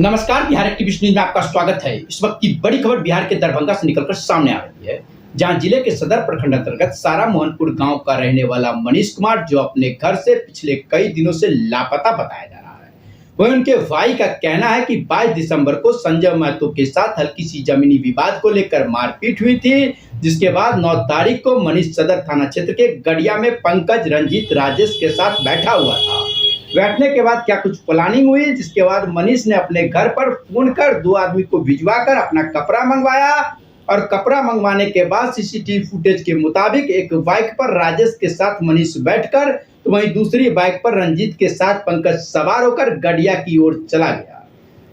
नमस्कार, Bihar activist news में आपका स्वागत है। इस वक्त की बड़ी खबर बिहार के दरभंगा से निकलकर सामने आ रही है, जहां जिले के सदर प्रखंड अंतर्गत सारा मोहनपुर गांव का रहने वाला मनीष कुमार, जो अपने घर से पिछले कई दिनों से लापता बताया जा रहा है। वहीं उनके भाई का कहना है कि 22 दिसंबर को संजय महतो के साथ हल्की सी जमीनी विवाद को लेकर मारपीट हुई थी, जिसके बाद 9 तारीख को मनीष सदर थाना क्षेत्र के गड़िया में पंकज, रंजीत, राजेश के साथ बैठा हुआ था। बैठने के बाद क्या कुछ प्लानिंग हुई, जिसके बाद मनीष ने अपने घर पर फोन कर 2 आदमी को भिजवाकर अपना कपड़ा मंगवाया और कपड़ा मंगवाने के बाद सीसीटीवी फुटेज के मुताबिक एक बाइक पर राजेश के साथ मनीष बैठकर तो वहीं दूसरी बाइक पर रंजीत के साथ पंकज सवार होकर गड़िया की ओर चला गया।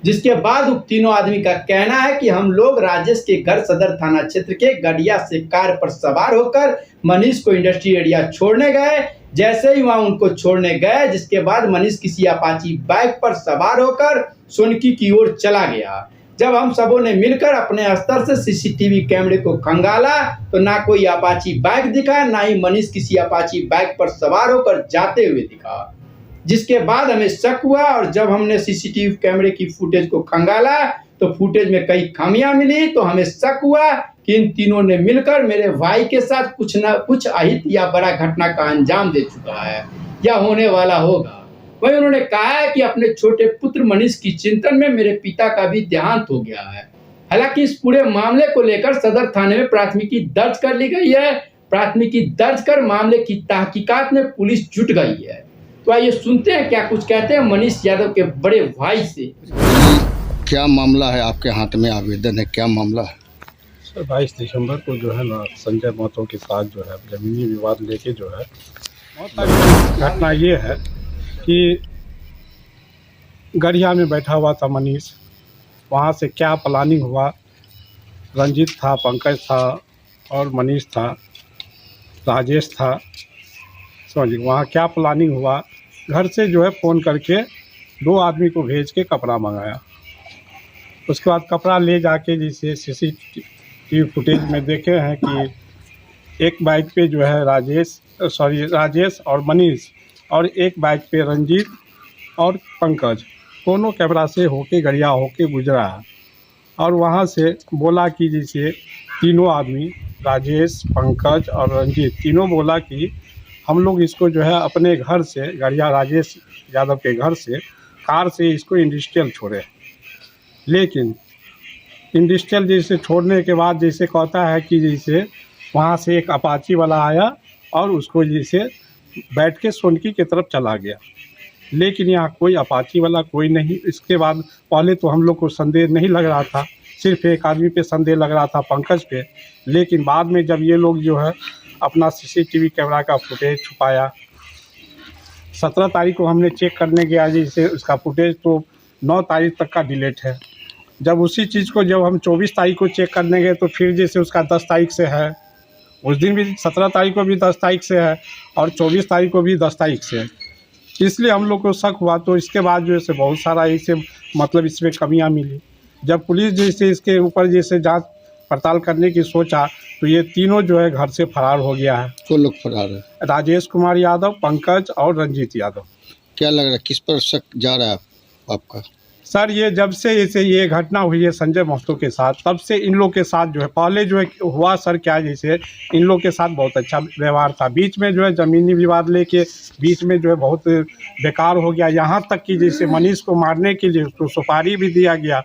जिसके बाद उक्त तीनों आदमी का कहना है कि हम लोग राजेश के घर सदर थाना क्षेत्र के गड़िया से कार पर सवार होकर मनीष को इंडस्ट्री एरिया छोड़ने गए। जैसे ही वहां उनको छोड़ने गए, जिसके बाद मनीष किसी अपाची बाइक पर सवार होकर सोनकी की ओर चला गया। जब हम सबों ने मिलकर अपने स्तर से सीसीटीवी कैमरे को खंगाला तो ना कोई अपाची बाइक दिखा, ना ही मनीष किसी अपाची बाइक पर सवार होकर जाते हुए दिखा। जिसके बाद हमें शक हुआ और जब हमने सीसीटीवी कैमरे की फुटेज को खंगाला तो फुटेज में कई खामियां मिली, तो हमें शक हुआ कि इन तीनों ने मिलकर मेरे भाई के साथ कुछ न कुछ अहित या बड़ा घटना का अंजाम दे चुका है या होने वाला होगा। वहीं उन्होंने कहा है कि अपने छोटे पुत्र मनीष की चिंतन में मेरे पिता का भी देहांत हो गया है। हालांकि इस पूरे मामले को लेकर सदर थाने में प्राथमिकी दर्ज कर ली गई है। प्राथमिकी दर्ज कर मामले की तहकीकात में पुलिस जुट गई है। तो आइए सुनते हैं क्या कुछ कहते हैं मनीष यादव के बड़े भाई से। क्या मामला है, आपके हाथ में आवेदन है, क्या मामला है? सर 22 दिसंबर को जो है ना संजय महतो के साथ जो है जमीनी विवाद लेके जो है घटना ये है कि गड़िया में बैठा हुआ था मनीष। वहाँ से क्या प्लानिंग हुआ, रंजीत था, पंकज था और मनीष था, राजेश था, समझिए वहाँ क्या प्लानिंग हुआ। घर से जो है फ़ोन करके 2 आदमी को भेज के कपड़ा मंगाया। उसके बाद कपड़ा ले जाके जैसे सीसीटीवी फुटेज में देखे हैं कि एक बाइक पे जो है राजेश और मनीष और एक बाइक पे रंजीत और पंकज दोनों कैमरा से होके गड़िया होके गुजरा है। और वहाँ से बोला कि जैसे तीनों आदमी राजेश, पंकज और रंजीत तीनों बोला कि हम लोग इसको जो है अपने घर से गड़िया राजेश यादव के घर से कार से इसको इंडस्ट्रियल छोड़े। लेकिन इंडस्ट्रियल जैसे छोड़ने के बाद जैसे कहता है कि जैसे वहाँ से एक अपाची वाला आया और उसको जैसे बैठ के सोनकी की तरफ चला गया। लेकिन यहाँ कोई अपाची वाला कोई नहीं। इसके बाद पहले तो हम लोग को संदेह नहीं लग रहा था, सिर्फ एक आदमी पे संदेह लग रहा था, पंकज पे। लेकिन बाद में जब ये लोग जो है अपना सीसीटीवी कैमरा का फुटेज छुपाया, 17 तारीख को हमने चेक करने गया जैसे उसका फुटेज तो 9 तारीख तक का डिलीट है। जब उसी चीज़ को जब हम 24 तारीख को चेक करने गए तो फिर जैसे उसका 10 तारीख से है, उस दिन भी 17 तारीख को भी 10 तारीख से है और 24 तारीख को भी 10 तारीख से है। इसलिए हम लोग को शक हुआ। तो इसके बाद जो है बहुत सारा इसे मतलब इसमें कमियां मिली। जब पुलिस जैसे इसके ऊपर जैसे जांच पड़ताल करने की सोचा तो ये तीनों जो है घर से फरार हो गया है। 2 लोग फरार है, राजेश कुमार यादव, पंकज और रंजीत यादव। क्या लग रहा है, किस पर शक जा रहा है आपका? सर ये जब से जैसे ये घटना हुई है संजय महतो के साथ, तब से इन लोग के साथ जो है पहले जो है हुआ सर क्या जैसे इन लोग के साथ बहुत अच्छा व्यवहार था। बीच में जो है ज़मीनी विवाद लेके बीच में जो है बहुत बेकार हो गया। यहाँ तक कि जैसे मनीष को मारने के लिए उसको सुपारी भी दिया गया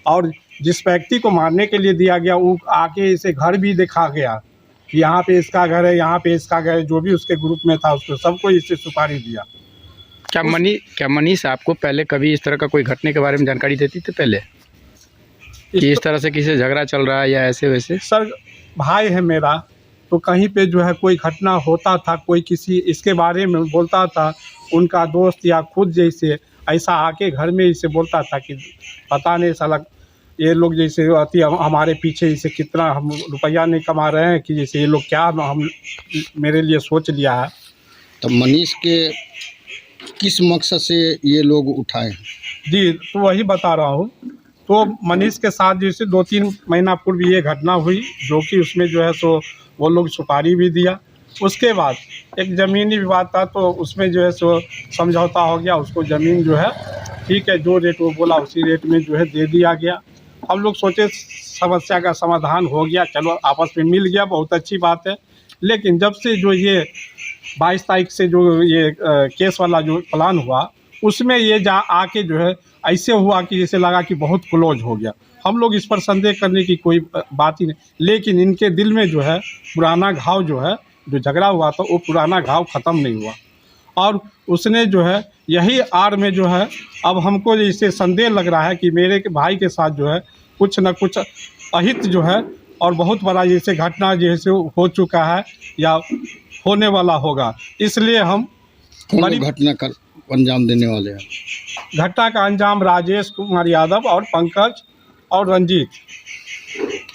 और जिस व्यक्ति को मारने के लिए दिया गया वो आके इसे घर भी दिखा गया कि यहाँ पे इसका घर है, यहाँ पे इसका घर है। जो भी उसके ग्रुप में था उसको सबको इससे सुपारी दिया। क्या मनीष आपको पहले कभी इस तरह का कोई घटने के बारे में जानकारी देती थी पहले कि इस तरह से किसी झगड़ा चल रहा है या ऐसे वैसे? सर भाई है मेरा, तो कहीं पे जो है कोई घटना होता था, कोई किसी इसके बारे में बोलता था, उनका दोस्त या खुद जैसे ऐसा आके घर में इसे बोलता था कि पता नहीं साला ये लोग जैसे अति हमारे पीछे जैसे कितना हम रुपया नहीं कमा रहे हैं कि जैसे ये लोग क्या हम मेरे लिए सोच लिया है। तो मनीष के किस मकसद से ये लोग उठाए? जी तो वही बता रहा हूँ। तो मनीष के साथ जैसे 2-3 महीना पूर्व ये घटना हुई, जो कि उसमें जो है सो वो लोग सुपारी भी दिया उसके बाद एक ज़मीनी विवाद था, तो उसमें जो है सो समझौता हो गया। उसको ज़मीन जो है ठीक है, जो रेट वो बोला उसी रेट में जो है दे दिया गया। हम लोग सोचे समस्या का समाधान हो गया, चलो आपस में मिल गया, बहुत अच्छी बात है। लेकिन जब से जो ये 22 तारीख से जो ये केस वाला जो प्लान हुआ, उसमें ये जा आके जो है ऐसे हुआ कि जैसे लगा कि बहुत क्लोज हो गया। हम लोग इस पर संदेह करने की कोई बात ही नहीं, लेकिन इनके दिल में जो है पुराना घाव जो है, जो झगड़ा हुआ था वो पुराना घाव ख़त्म नहीं हुआ। और उसने जो है यही आड़ में जो है अब हमको इससे संदेह लग रहा है कि मेरे के भाई के साथ जो है कुछ न कुछ अहित जो है और बहुत बड़ा जैसे घटना जैसे हो चुका है या होने वाला होगा। इसलिए हम कौन बड़ी लोग घटना का अंजाम देने वाले हैं? घटना का अंजाम राजेश कुमार यादव और पंकज और रंजीत।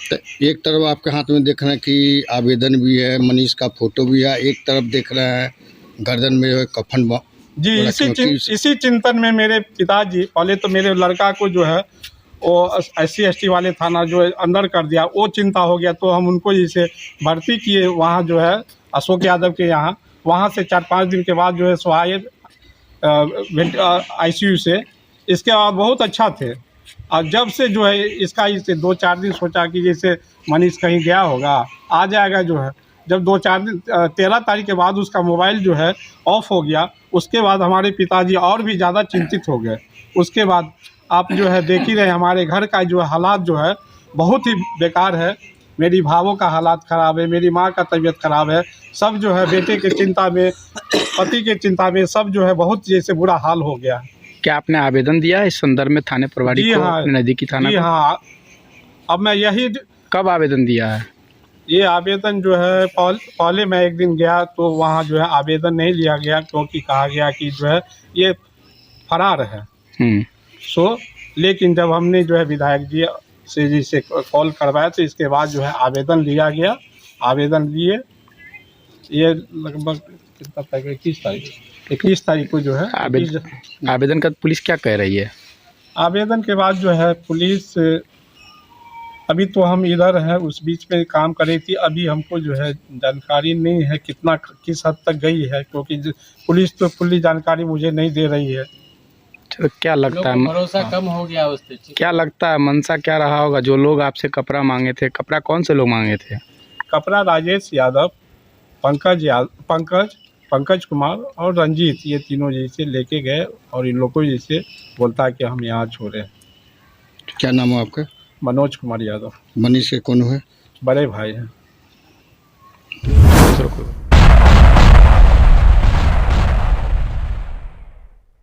तो एक तरफ आपके हाथ में देख रहे हैं कि आवेदन भी है, मनीष का फोटो भी है, एक तरफ देख रहे हैं गर्दन में जो है कफन जी, इसी चिंतन में मेरे पिताजी पहले तो मेरे लड़का को जो है वो SC/ST वाले थाना जो है अंदर कर दिया, वो चिंता हो गया। तो हम उनको जैसे भर्ती किए वहाँ जो है अशोक यादव के यहाँ, वहाँ से 4-5 दिन के बाद जो है सो आए ICU से। इसके बाद बहुत अच्छा थे। और जब से जो है इसका इसे 2-4 दिन सोचा कि जैसे मनीष कहीं गया होगा, आ जाएगा जो है। जब 2-4 दिन 13 तारीख के बाद उसका मोबाइल जो है ऑफ हो गया, उसके बाद हमारे पिताजी और भी ज़्यादा चिंतित हो गए। उसके बाद आप जो है देख ही रहे हमारे घर का जो हालात जो है बहुत ही बेकार है। मेरी भावों का हालात ख़राब है, मेरी माँ का तबीयत ख़राब है, सब जो है बेटे के चिंता में, पति के चिंता में, सब जो है बहुत जैसे बुरा हाल हो गया है। क्या आपने आवेदन दिया इस संदर्भ में थाने प्रभारी जी को, हाँ, अपने नज़दीकी थाना जी को? हाँ। अब मैं यही कब आवेदन दिया है? ये आवेदन जो है पहले मैं एक दिन गया तो वहाँ जो है आवेदन नहीं लिया गया, क्योंकि कहा गया कि जो है ये फरार है। सो लेकिन जब हमने जो है विधायक जी से जिसे कॉल करवाया तो इसके बाद जो है आवेदन लिया गया। आवेदन लिए ये लगभग कितना तक 21 तारीख को जो है आवेदन का पुलिस क्या कह रही है? आवेदन के बाद जो है पुलिस, अभी तो हम इधर हैं, उस बीच में काम कर रही थी। अभी हमको जो है जानकारी नहीं है कितना किस हद तक गई है, क्योंकि पुलिस तो पूरी जानकारी मुझे नहीं दे रही है। तो क्या लगता है, भरोसा कम हो गया उस पे? क्या लगता है मंशा क्या रहा होगा? जो लोग आपसे कपड़ा मांगे थे, कपड़ा कौन से लोग मांगे थे? कपड़ा राजेश यादव, पंकज कुमार और रंजीत, ये तीनों जैसे लेके गए और इन लोगों को जैसे बोलता है कि हम यहाँ छोड़े। क्या नाम है आपका? मनोज कुमार यादव। मनीष के कौन हुए? बड़े भाई हैं।